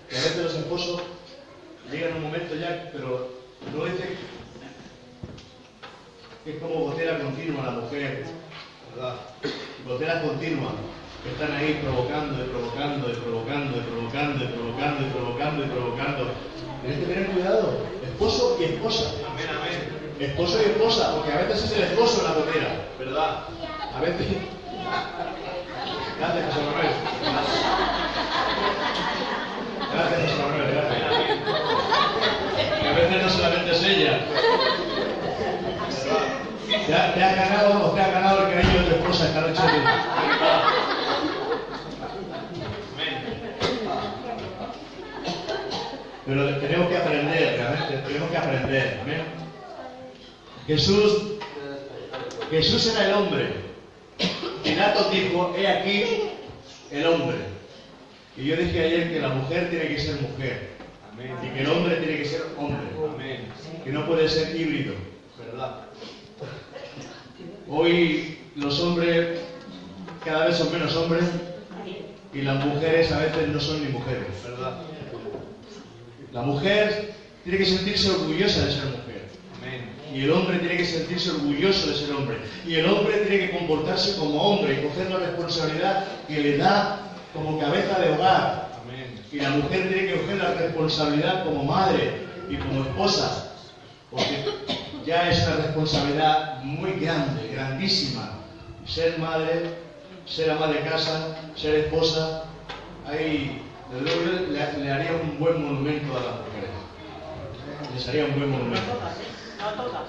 que a veces los esposos llegan a un momento ya, pero no dicen que es como gotera continua la mujer, ¿verdad? Gotera continua, que están ahí provocando y provocando y provocando y provocando y provocando y provocando y provocando. Tienes que tener cuidado, esposo y esposa. Amén, amén. Esposo y esposa, porque a veces es el esposo la gotera, ¿verdad? A veces. Gracias, José Manuel. Gracias, José Manuel. Gracias. Que a veces no solamente es ella. Te has ganado el cariño de tu esposa esta noche. Pero tenemos que aprender, realmente, tenemos que aprender. ¿Amén? Jesús era el hombre. Pilato dijo, he aquí el hombre. Y yo dije ayer que la mujer tiene que ser mujer. Amén. Y que el hombre tiene que ser hombre. Amén. Que no puede ser híbrido, ¿verdad? Hoy los hombres cada vez son menos hombres y las mujeres a veces no son ni mujeres, ¿verdad? La mujer tiene que sentirse orgullosa de ser mujer. Amén. Y el hombre tiene que sentirse orgulloso de ser hombre. Y el hombre tiene que comportarse como hombre y coger la responsabilidad que le da como cabeza de hogar. Amén. Y la mujer tiene que coger la responsabilidad como madre y como esposa. Porque ya es una responsabilidad muy grande, grandísima. Ser madre, ser ama de casa, ser esposa. Ahí, desde luego, le haría un buen monumento a las mujeres. Les haría un buen monumento. No todas.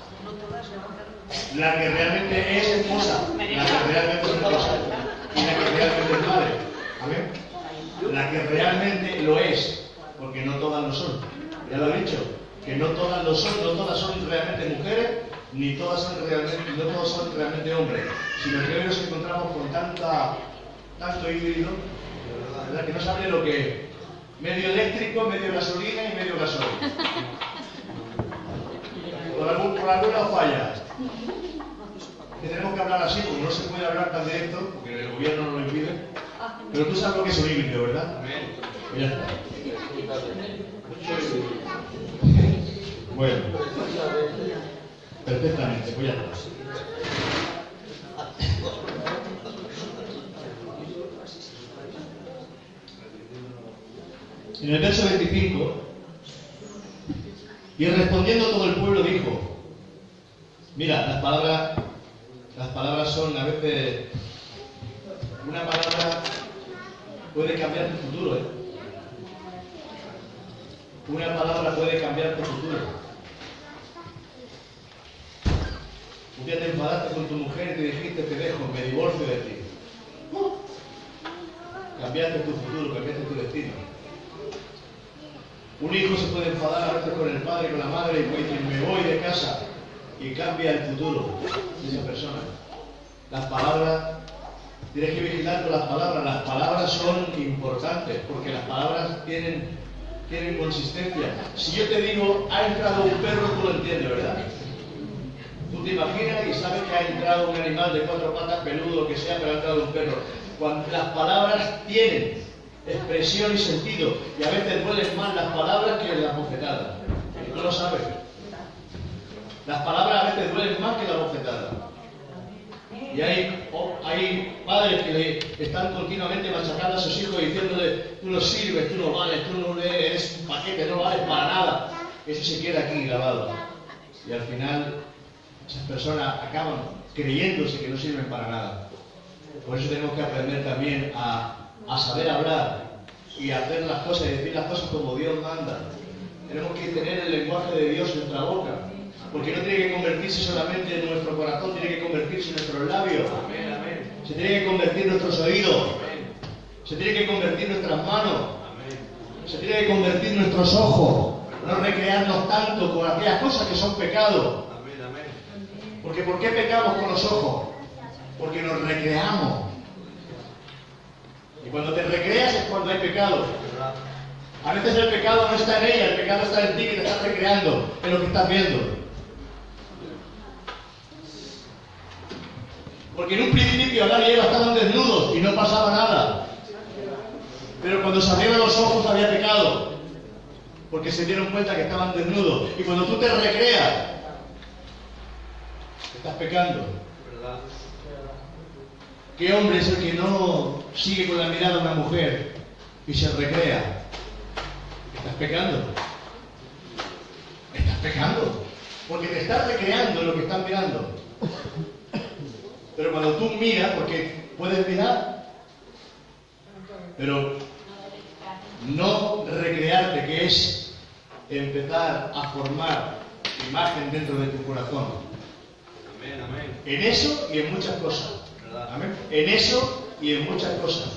La que realmente es esposa, la que realmente es esposa y la que realmente es madre. ¿Amén? La que realmente lo es, porque no todas lo son. Ya lo he dicho, que no todas lo son, no todas son realmente mujeres, ni todas son realmente hombres, sino que hoy nos encontramos con tanto híbrido, ¿verdad? Que no sabe lo que es. Medio eléctrico, medio gasolina y medio gasoil. Por alguna falla. Que tenemos que hablar así, porque no se puede hablar tan directo, porque el gobierno no lo impide. Pero tú sabes lo que es un híbrido, ¿verdad? Pues ya está. Bueno. Perfectamente, pues ya está. En el verso 25 Y respondiendo todo el pueblo dijo, mira, las palabras son a veces, una palabra puede cambiar tu futuro, ¿eh? Una palabra puede cambiar tu futuro. Un día te enfadaste con tu mujer y te dijiste, te dejo, me divorcio de ti. Cambiaste tu futuro, cambiaste tu destino. Un hijo se puede enfadar a veces con el padre, con la madre, y puede decir, me voy de casa, y cambia el futuro de esa persona. Las palabras, tienes que vigilar con las palabras. Las palabras son importantes, porque las palabras tienen consistencia. Si yo te digo, ha entrado un perro, tú lo entiendes, ¿verdad? Tú te imaginas y sabes que ha entrado un animal de 4 patas, peludo, lo que sea, pero ha entrado un perro. Cuando las palabras tienen expresión y sentido, y a veces duelen más las palabras que las bofetadas. Y tú lo sabes. Las palabras a veces duelen más que las bofetadas. Y hay padres que están continuamente machacando a sus hijos diciéndole, tú no sirves, tú no vales, tú no eres un paquete, no vales para nada. Eso se queda aquí grabado. Y al final esas personas acaban creyéndose que no sirven para nada. Por eso tenemos que aprender también a saber hablar y a hacer las cosas y decir las cosas como Dios manda. Tenemos que tener el lenguaje de Dios en nuestra boca, porque no tiene que convertirse solamente en nuestro corazón, tiene que convertirse en nuestros labios. Amén, amén. Se tiene que convertir en nuestros oídos. Amén. Se tiene que convertir en nuestras manos. Amén. Se tiene que convertir en nuestros ojos. No recrearnos tanto con aquellas cosas que son pecados. Amén, amén. Porque ¿por qué pecamos con los ojos? Porque nos recreamos. Y cuando te recreas es cuando hay pecado. A veces el pecado no está en ella, el pecado está en ti, que te estás recreando en lo que estás viendo. Porque en un principio Adán y Eva estaban desnudos y no pasaba nada. Pero cuando se abrieron los ojos había pecado. Porque se dieron cuenta que estaban desnudos. Y cuando tú te recreas, estás pecando. ¿Verdad? ¿Qué hombre es el que no sigue con la mirada a una mujer y se recrea? Estás pecando. Estás pecando. Porque te estás recreando en lo que estás mirando. Pero cuando tú miras, porque puedes mirar, pero no recrearte, que es empezar a formar imagen dentro de tu corazón. Amén, amén. En eso y en muchas cosas. Amén. En eso y en muchas cosas.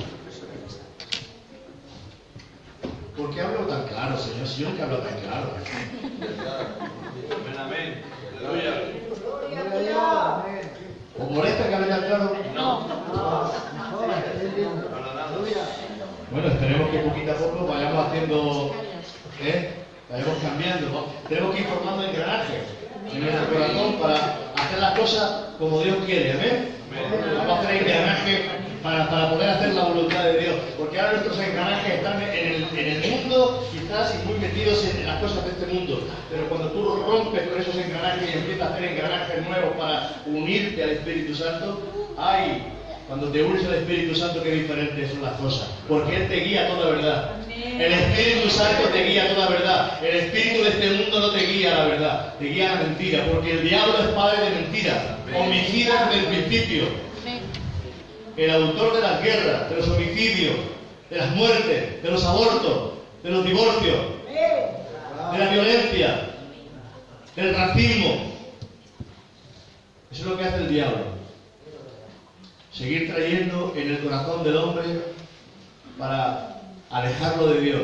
¿Por qué hablo tan claro, Señor? Si yo nunca hablo tan claro. Amén, amén. Aleluya. ¿Os molesta que hable tan claro? No. Bueno, esperemos que poquito a poco vayamos haciendo, vayamos cambiando. Tenemos que ir formando engranajes en nuestro corazón para hacer las cosas como Dios quiere. Amén. Vamos a hacer engranajes para poder hacer la voluntad de Dios. Porque ahora nuestros engranajes están en el mundo, quizás, y muy metidos en las cosas de este mundo. Pero cuando tú rompes con esos engranajes y empiezas a hacer engranajes nuevos para unirte al Espíritu Santo, cuando te unes al Espíritu Santo, qué diferentes son las cosas. Porque Él te guía a toda verdad. El Espíritu Santo te guía a toda verdad. El espíritu de este mundo no te guía a la verdad, te guía a la mentira. Porque el diablo es padre de mentira, homicida desde el principio. El autor de las guerras, de los homicidios, de las muertes, de los abortos, de los divorcios, de la violencia, del racismo. Eso es lo que hace el diablo. Seguir trayendo en el corazón del hombre para alejarlo de Dios.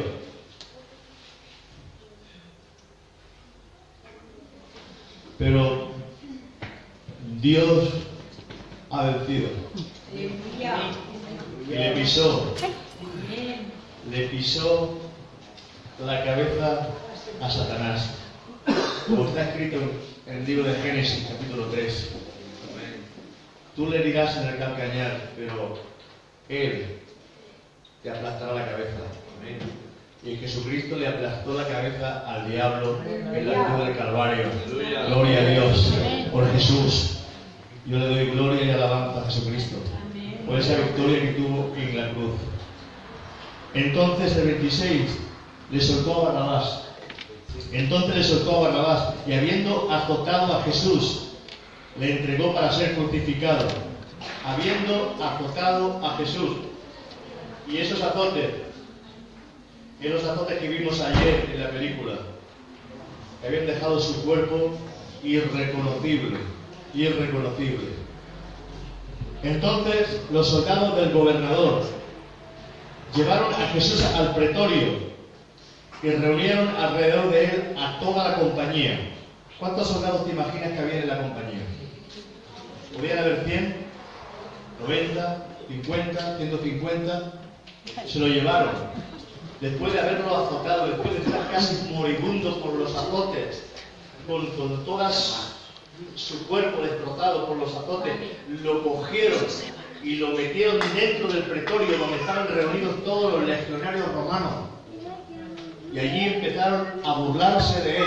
Pero Dios ha vencido. Y le pisó la cabeza a Satanás. Como está escrito en el libro de Génesis, capítulo 3. Tú le dirás en el calcañar, pero Él te aplastará la cabeza. Amén. Y Jesucristo le aplastó la cabeza al diablo en la cruz del Calvario. Aleluya. Gloria a Dios por Jesús. Yo le doy gloria y alabanza a Jesucristo por esa victoria que tuvo en la cruz. Entonces el 26 le soltó a Barrabás Entonces le soltó a Barrabás y habiendo azotado a Jesús, le entregó para ser crucificado. Habiendo azotado a Jesús. Y esos azotes, los azotes que vimos ayer en la película, que habían dejado su cuerpo irreconocible, irreconocible. Entonces los soldados del gobernador llevaron a Jesús al pretorio y reunieron alrededor de él a toda la compañía. ¿Cuántos soldados te imaginas que había en la compañía? ¿Podían haber 100? ¿90? ¿50? ¿150? Se lo llevaron. Después de haberlo azotado, después de estar casi moribundo por los azotes, con todo su cuerpo destrozado por los azotes, lo cogieron y lo metieron dentro del pretorio donde estaban reunidos todos los legionarios romanos. Y allí empezaron a burlarse de él,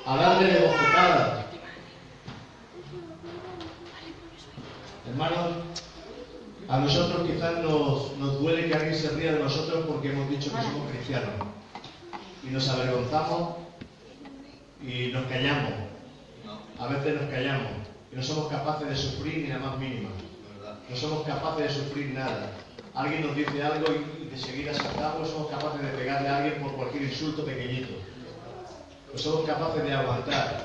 a darle de bofetadas. Hermanos, a nosotros quizás nos duele que alguien se ría de nosotros porque hemos dicho que somos cristianos. Y nos avergonzamos y nos callamos. A veces nos callamos y no somos capaces de sufrir ni la más mínima. No somos capaces de sufrir nada. Alguien nos dice algo y de seguida saltamos, somos capaces de pegarle a alguien por cualquier insulto pequeñito. No somos capaces de aguantar,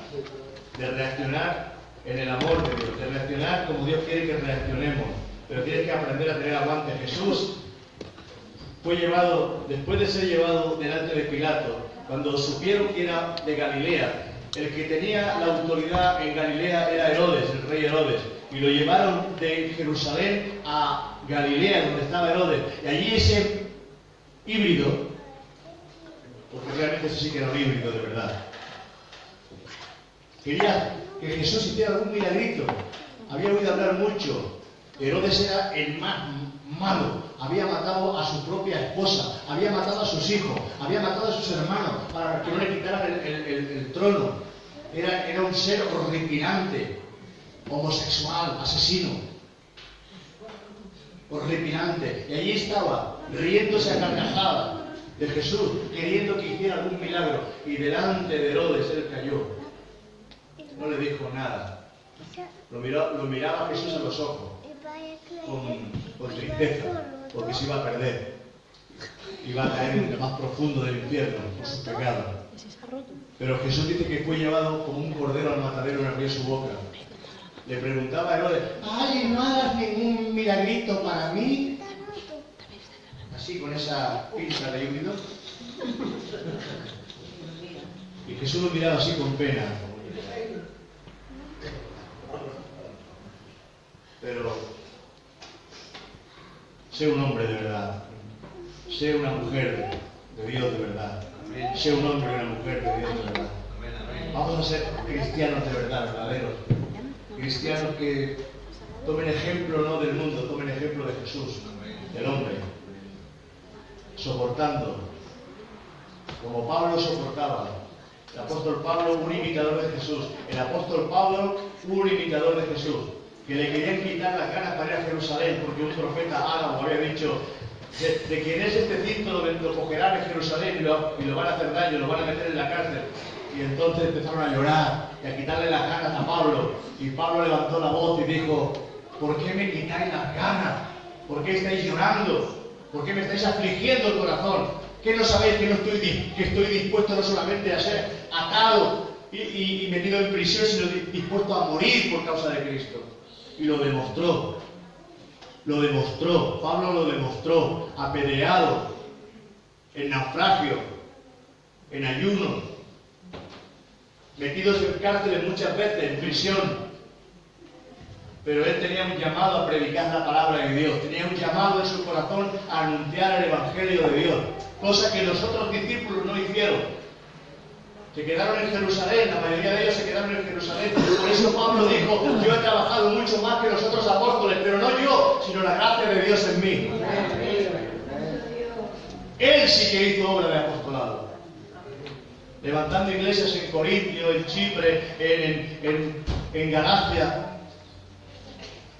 de reaccionar en el amor de Dios, de reaccionar como Dios quiere que reaccionemos. Pero tienes que aprender a tener aguante. Jesús fue llevado, después de ser llevado delante de Pilato, cuando supieron que era de Galilea, el que tenía la autoridad en Galilea era Herodes, el rey Herodes, y lo llevaron de Jerusalén a Galilea, donde estaba Herodes, y allí ese híbrido, porque realmente ese sí que era un híbrido de verdad, quería que Jesús hiciera algún milagrito. Había oído hablar mucho. Herodes era el más malo, había matado a su propia esposa, había matado a sus hijos, había matado a sus hermanos para que no le quitaran el trono. Era un ser horripilante, homosexual, asesino, horripilante. Y allí estaba, riéndose a carcajadas de Jesús, queriendo que hiciera algún milagro. Y delante de Herodes él cayó. No le dijo nada. Lo miraba a Jesús en los ojos. Con tristeza, porque se iba a perder, iba a caer en lo más profundo del infierno por sus pecados. Pero Jesús dice que fue llevado como un cordero al matadero y abrió su boca. Le preguntaba a Herodes: ¡ay, no hagas ningún milagrito para mí! Así, con esa pinza de híbrido. Y Jesús lo miraba así con pena. Pero sé un hombre de verdad, sé una mujer de Dios de verdad, sé un hombre y una mujer de Dios de verdad. Vamos a ser cristianos de verdad, verdaderos, cristianos que tomen ejemplo no del mundo, tomen ejemplo de Jesús, del hombre, soportando, como Pablo soportaba. El apóstol Pablo, un imitador de Jesús. El apóstol Pablo, un imitador de Jesús. Que le querían quitar las ganas para ir a Jerusalén, porque un profeta árabe había dicho: de quien es este cinto lo cogerán en Jerusalén y lo van a hacer daño, lo van a meter en la cárcel. Y entonces empezaron a llorar y a quitarle las ganas a Pablo. Y Pablo levantó la voz y dijo: ¿por qué me quitáis las ganas? ¿Por qué estáis llorando? ¿Por qué me estáis afligiendo el corazón? ¿Qué no sabéis que estoy dispuesto no solamente a ser atado y metido en prisión, sino dispuesto a morir por causa de Cristo? Y lo demostró, Pablo lo demostró, apedreado, en naufragio, en ayuno, metidos en cárceles muchas veces, en prisión. Pero él tenía un llamado a predicar la palabra de Dios, tenía un llamado en su corazón a anunciar el Evangelio de Dios, cosa que los otros discípulos no hicieron. Se quedaron en Jerusalén, la mayoría de ellos se quedaron en Jerusalén. Por eso Pablo dijo: yo he trabajado mucho más que los otros apóstoles, pero no yo, sino la gracia de Dios en mí. Él sí que hizo obra de apostolado, levantando iglesias en Corintio, en Chipre, en Galacia,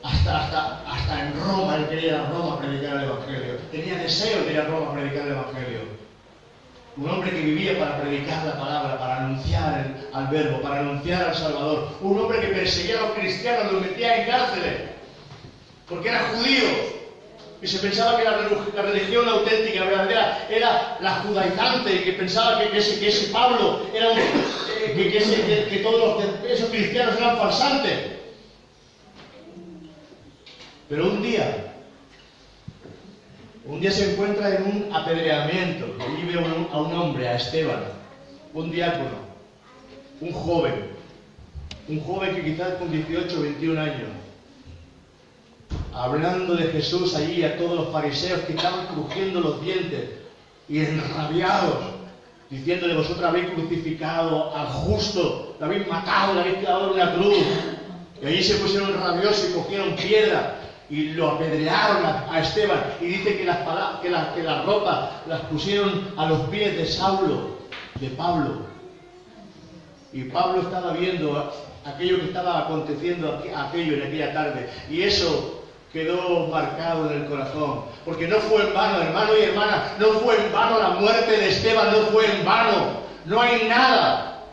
hasta en Roma. Él quería ir a Roma a predicar el Evangelio, tenía deseo de ir a Roma a predicar el Evangelio. Un hombre que vivía para predicar la palabra, para anunciar al verbo, para anunciar al Salvador. Un hombre que perseguía a los cristianos, los metía en cárceles, porque era judío. Y se pensaba que la religión auténtica, verdadera, era la judaizante, y que pensaba que ese Pablo era que todos esos cristianos eran falsantes. Pero un día se encuentra en un apedreamiento, y allí ve a un hombre, a Esteban, un diácono, un joven que quizás con 18 o 21 años, hablando de Jesús allí a todos los fariseos que estaban crujiendo los dientes y enrabiados, diciéndole: vosotros habéis crucificado al justo, lo habéis matado, lo habéis clavado en una cruz. Y allí se pusieron rabiosos y cogieron piedra y lo apedrearon a Esteban. Y dice que las ropas las pusieron a los pies de Saulo, de Pablo. Y Pablo estaba viendo aquello que estaba aconteciendo aquello en aquella tarde. Y eso quedó marcado en el corazón. Porque no fue en vano, hermano y hermana, no fue en vano la muerte de Esteban, no fue en vano. No hay nada,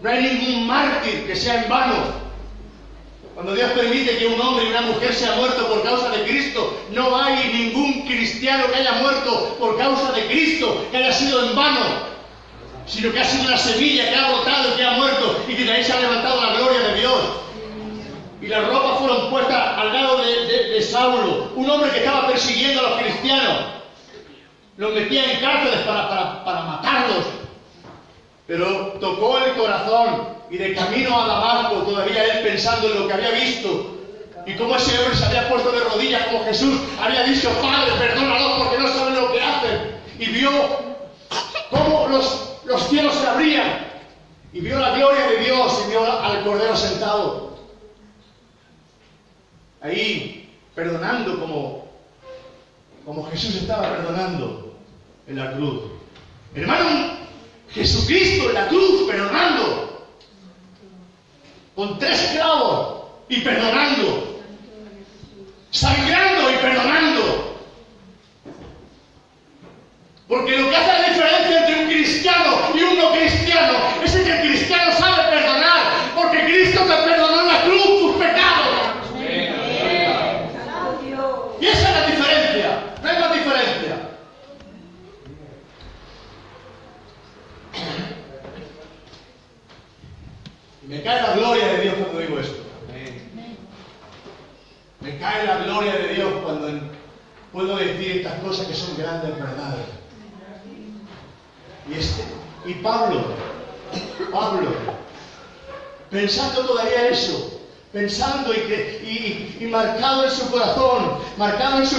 no hay ningún mártir que sea en vano. Cuando Dios permite que un hombre y una mujer sea muerto por causa de Cristo, no hay ningún cristiano que haya muerto por causa de Cristo, que haya sido en vano, sino que ha sido una semilla que ha brotado y que ha muerto, y que de ahí se ha levantado la gloria de Dios. Y las ropas fueron puestas al lado de Saulo, un hombre que estaba persiguiendo a los cristianos. Los metía en cárceles para matarlos. Pero tocó el corazón, y de camino a Damasco, todavía él pensando en lo que había visto, y cómo ese hombre se había puesto de rodillas como Jesús había dicho: Padre, perdónalos porque no saben lo que hacen. Y vio cómo los cielos se abrían, y vio la gloria de Dios, y vio al Cordero sentado ahí, perdonando como Jesús estaba perdonando en la cruz. Hermano, Jesucristo en la cruz perdonando, con 3 clavos y perdonando, sangrando y perdonando. Porque lo que hace la diferencia entre un cristiano y un no cristiano es que el cristiano sabe perdonar, porque Cristo te perdonó en la cruz tus pecados. Y esa es la diferencia, no hay más diferencia. Me cae la gloria de Dios cuando digo esto. Me cae la gloria de Dios cuando puedo decir estas cosas que son grandes verdades. Y Pablo, pensando todavía eso, pensando y marcado en su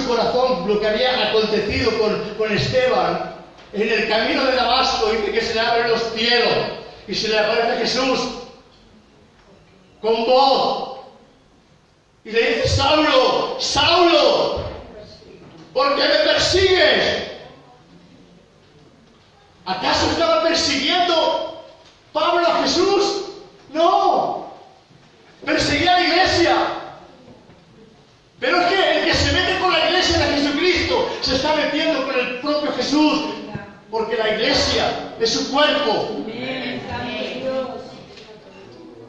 corazón lo que había acontecido con Esteban, en el camino de Damasco, dice que se le abren los cielos y se le aparece Jesús con voz y le dice: Saulo, Saulo, ¿por qué me persigues? ¿Acaso estaba persiguiendo Pablo a Jesús? No, perseguía a la iglesia. Pero es que el que se mete con la iglesia de Jesucristo se está metiendo con el propio Jesús, porque la iglesia es su cuerpo.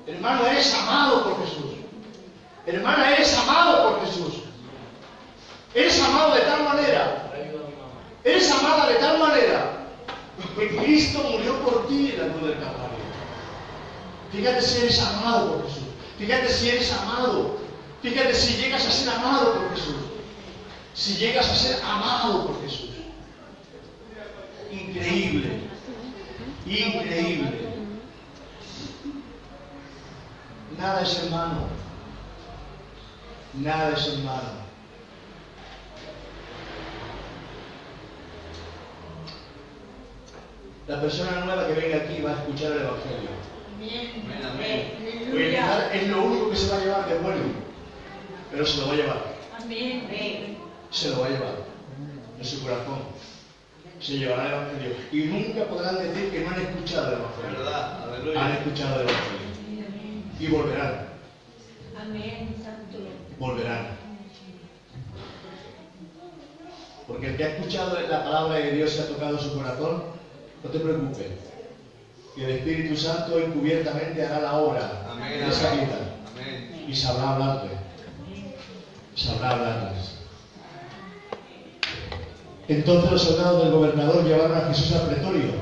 Hermano, eres amado por Jesús. Hermana, eres amado por Jesús. Eres amado de tal manera. Eres amada de tal manera que Cristo murió por ti en la cruz del Calvario. Fíjate si eres amado por Jesús. Fíjate si eres amado. Fíjate si llegas a ser amado por Jesús. Si llegas a ser amado por Jesús. Increíble. Increíble. Nada es en vano. Nada es en vano. La persona nueva que venga aquí va a escuchar el Evangelio. Amén. Amén. Porque es lo único que se va a llevar de bueno. Pero se lo va a llevar. Amén. Se lo va a llevar. En su corazón. Se llevará el Evangelio. Y nunca podrán decir que no han escuchado el Evangelio. ¿Verdad? Aleluya. Han escuchado el Evangelio. Y volverán. Amén. Volverán. Porque el que ha escuchado la palabra de Dios y ha tocado su corazón, No te preocupes, que el Espíritu Santo encubiertamente hará la obra en esa vida. Amén. Y sabrá hablarle. Sabrá hablarles. Entonces los soldados del gobernador llevaron a Jesús al pretorio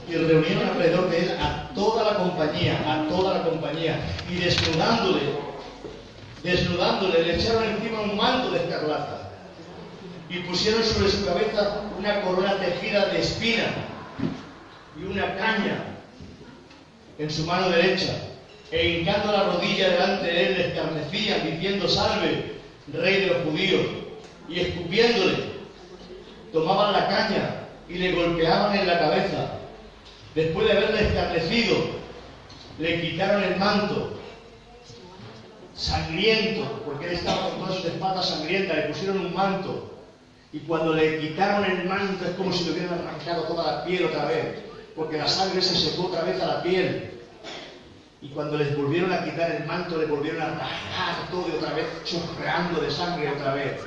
y reunieron alrededor de él a toda la compañía, y desnudándole, le echaron encima un manto de escarlata y pusieron sobre su cabeza una corona tejida de espina y una caña en su mano derecha, e hincando la rodilla delante de él le escarnecían, diciendo: salve, rey de los judíos, y escupiéndole tomaban la caña y le golpeaban en la cabeza. Después de haberle escarnecido, le quitaron el manto, sangriento, porque él estaba con todas sus espaldas sangrientas, le pusieron un manto, y cuando le quitaron el manto es como si le hubieran arrancado toda la piel otra vez, porque la sangre se secó otra vez a la piel. Y cuando les volvieron a quitar el manto, le volvieron a rasgar todo y otra vez chorreando de sangre otra vez.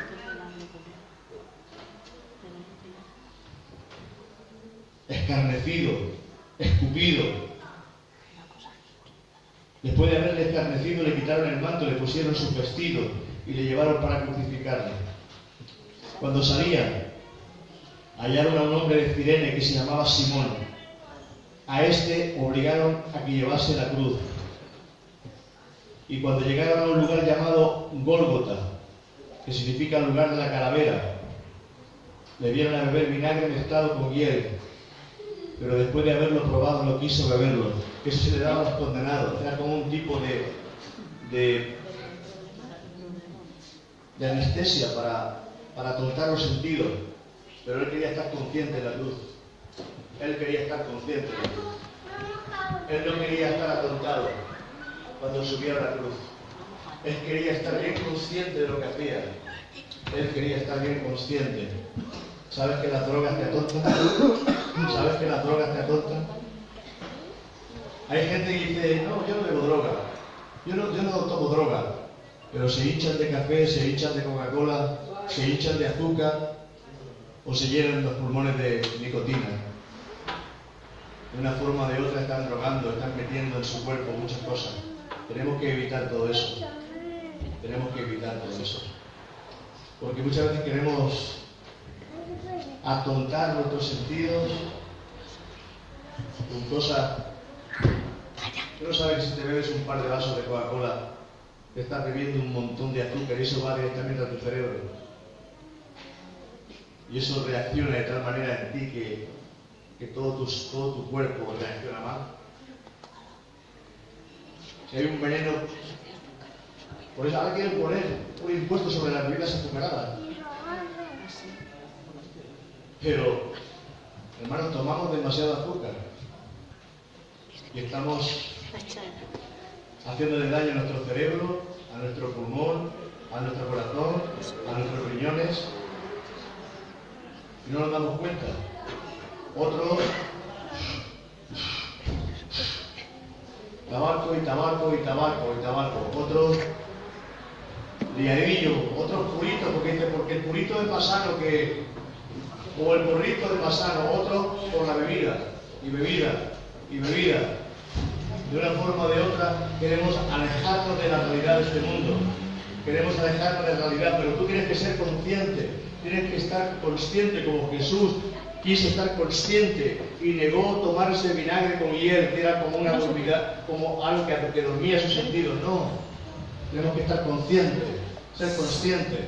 Escarnecido, escupido. Después de haberle escarnecido, le quitaron el manto, le pusieron sus vestidos y le llevaron para crucificarle. Cuando salían, hallaron a un hombre de Cirene que se llamaba Simón. A este obligaron a que llevase la cruz. Y cuando llegaron a un lugar llamado Gólgota, que significa lugar de la calavera, le dieron a beber vinagre mezclado con hiel. Pero después de haberlo probado no quiso beberlo. Eso se le daba a los condenados. Era como un tipo de anestesia para tontar los sentidos. Pero él quería estar consciente de la cruz. Él quería estar consciente de la cruz. Él no quería estar atontado cuando subiera a la cruz. Él quería estar bien consciente de lo que hacía. Él quería estar bien consciente. ¿Sabes que las drogas te atontan? ¿Sabes que las drogas te atontan? Hay gente que dice: no, yo no bebo droga, yo no tomo droga, pero se hinchan de café, se hinchan de Coca-Cola, se hinchan de azúcar o se llenan los pulmones de nicotina. De una forma o de otra están drogando, están metiendo en su cuerpo muchas cosas. Tenemos que evitar todo eso. Tenemos que evitar todo eso. Porque muchas veces queremos atontar nuestros sentidos con cosas. Tú no sabes que si te bebes un par de vasos de Coca-Cola, te estás bebiendo un montón de azúcar y eso va directamente a tu cerebro. Y eso reacciona de tal manera en ti que todo tu cuerpo reacciona mal. Si hay un veneno, por eso ahora quieren poner un impuesto sobre las bebidas azucaradas. Pero, hermanos, tomamos demasiado azúcar y estamos haciéndole daño a nuestro cerebro, a nuestro pulmón, a nuestro corazón, a nuestros riñones, y no nos damos cuenta. Otros, tabaco y tabaco y tabaco y tabaco. Otros, liadillo, otros puritos, porque el purito es más sano que... o el porrito de pasano, otro por la bebida, y bebida, y bebida. De una forma o de otra queremos alejarnos de la realidad de este mundo. Queremos alejarnos de la realidad, pero tú tienes que ser consciente, tienes que estar consciente como Jesús quiso estar consciente y negó tomarse vinagre con hiel, que era como una dormida, como algo que dormía sus sentidos. No, tenemos que estar conscientes, ser conscientes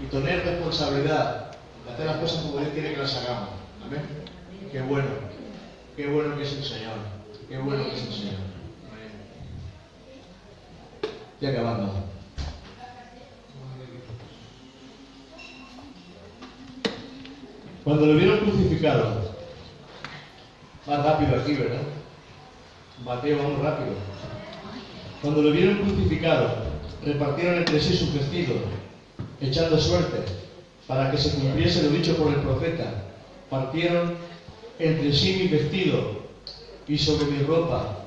y tener responsabilidad. Hacer las cosas como Él quiere que las hagamos. Amén. Qué bueno que es el Señor. Qué bueno que es el Señor. Amén. Estoy acabando. Cuando lo vieron crucificado, más rápido aquí, ¿verdad? Mateo, vamos rápido. Cuando lo vieron crucificado, repartieron entre sí sus vestidos, echando suerte, para que se cumpliese lo dicho por el profeta. Partieron entre sí mi vestido y sobre mi ropa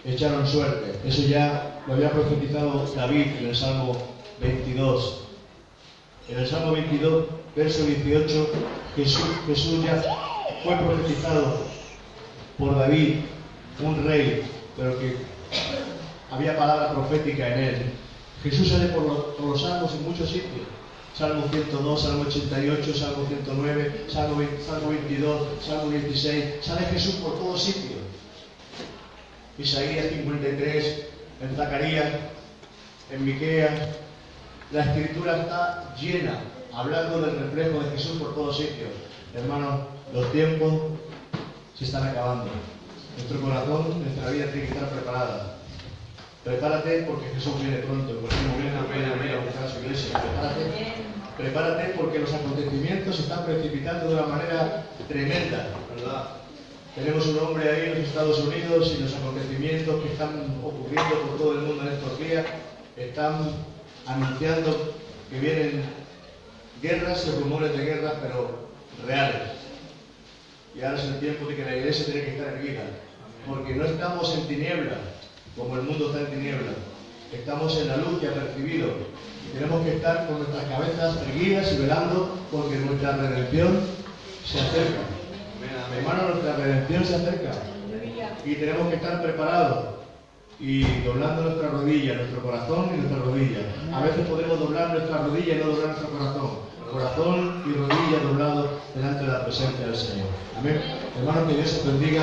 echaron suerte. Eso ya lo había profetizado David en el Salmo 22. En el Salmo 22, verso 18, Jesús ya fue profetizado por David, un rey, pero que había palabra profética en él. Jesús sale por los salmos en muchos sitios. Salmo 102, Salmo 88, Salmo 109, Salmo 22, Salmo 16. Sale Jesús por todos sitios. Isaías 53, en Zacarías, en Miqueas. La Escritura está llena, hablando del reflejo de Jesús por todos sitios. Hermanos, los tiempos se están acabando. Nuestro corazón, nuestra vida tiene que estar preparada. Prepárate porque Jesús viene pronto. En cualquier momento viene a buscar a su iglesia. Prepárate porque los acontecimientos se están precipitando de una manera tremenda, ¿verdad? Tenemos un hombre ahí en los Estados Unidos y los acontecimientos que están ocurriendo por todo el mundo en estos días están anunciando que vienen guerras y rumores de guerras, pero reales. Y ahora es el tiempo de que la iglesia tiene que estar erguida, porque no estamos en tinieblas, como el mundo está en tinieblas. Estamos en la luz que ha percibido. Y tenemos que estar con nuestras cabezas erguidas y velando, porque nuestra redención se acerca. Hermano, nuestra redención se acerca. Y tenemos que estar preparados y doblando nuestra rodilla, nuestro corazón y nuestra rodilla. A veces podemos doblar nuestra rodilla y no doblar nuestro corazón. Corazón y rodilla doblados delante de la presencia del Señor. Amén. Hermanos, que Dios os bendiga.